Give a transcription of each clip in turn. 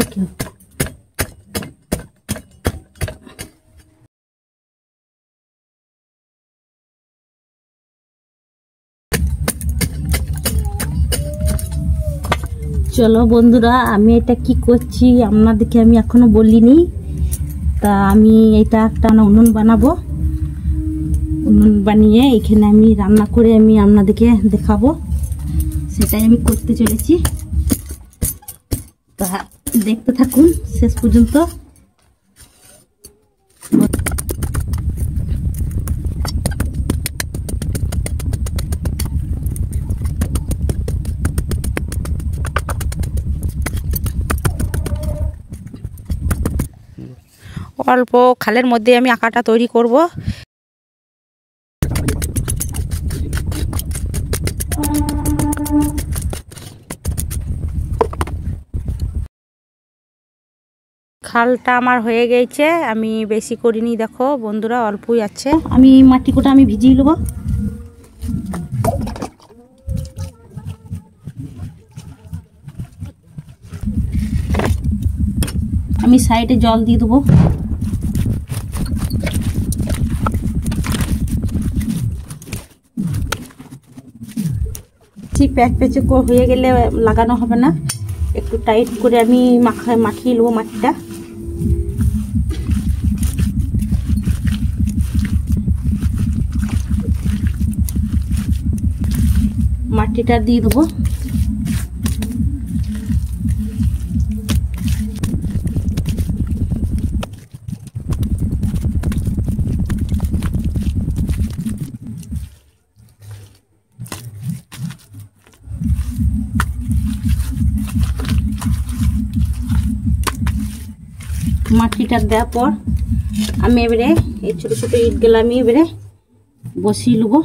ওকে। চলো বন্ধুরা, আমি এটা কি করছি আপনাদেরকে আমি এখনো বলিনি। তা আমি এটা একটা উনুন বানাবো। উনুন বানিয়ে এখানে আমি রান্না করে আমি আপনাদেরকে দেখাবো, সেটাই আমি করতে চলেছি। তা দেখতে থাকুন শেষ পর্যন্ত। অল্প খালের মধ্যে আমি আঁকাটা তৈরি করব। খালটা আমার হয়ে গেছে, আমি বেশি করিনি, দেখো বন্ধুরা অল্পই আছে। আমি মাটি কোটা আমি ভিজিয়ে নেবো। আমি সাইডে জল দিয়ে দেবো। ঠিক প্যাচ প্যাচে হয়ে গেলে লাগানো হবে না, একটু টাইট করে আমি মাখিয়ে নেবো মাটিটা। মাটিটা দিয়ে দেবো। মাটিটা দেওয়ার পর আমি এবারে এই ছোটো ছোটো ইটগুলো আমি এবারে বসিয়ে নেবো।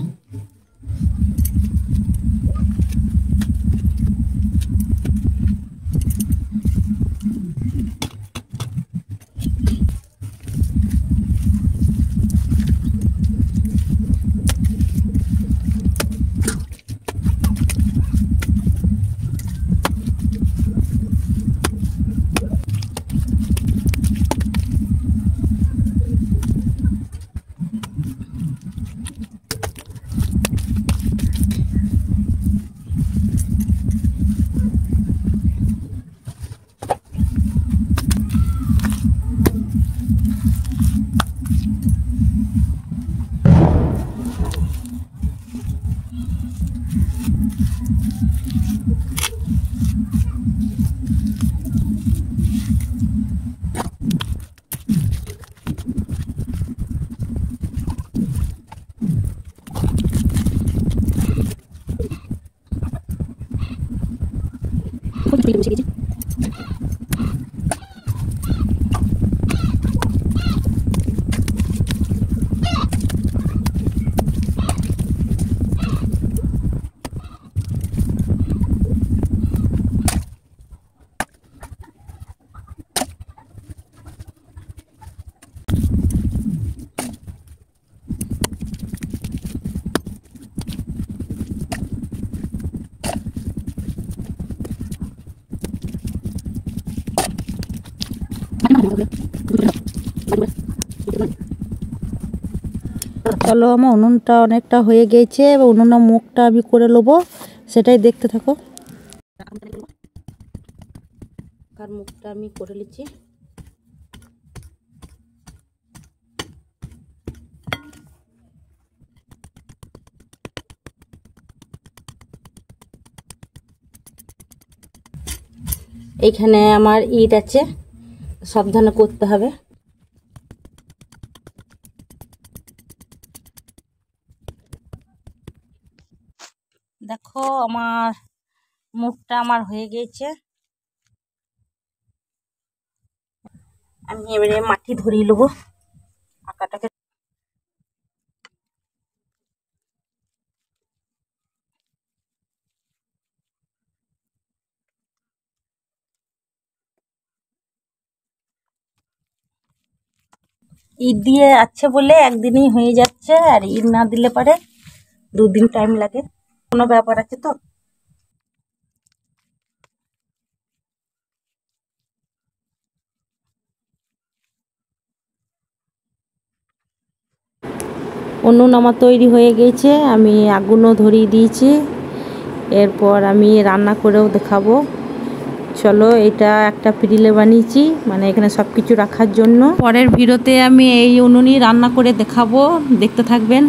চলো, আমার উনুনটা অনেকটা হয়ে গেছে, এবার উনুনের মুখটা আমি করে নেবো, সেটাই দেখতে থাকো। আর মুখটা আমি করে নিচ্ছি। এইখানে আমার ইট আছে, সাবধানে করতে হবে। দেখো আমার মুখটা আমার হয়ে গেছে। আমি এবারে মাটি ধরিয়ে নেবো আঁকাটাকে। ইট দিয়ে আছে বলে একদিনই হয়ে যাচ্ছে, আর ইট না দিলে পারে 2 দিন টাইম লাগে, কোনো ব্যাপার আছে তো। উনুন আমার তৈরি হয়ে গেছে, আমি আগুনও ধরিয়ে দিয়েছি। এরপর আমি রান্না করেও দেখাবো। চলো, এটা একটা পিরিলে বানিয়েছি, মানে এখানে সব কিছু রাখার জন্য। পরের ভিডিওতে আমি এই উনুনই রান্না করে দেখাবো, দেখতে থাকবেন।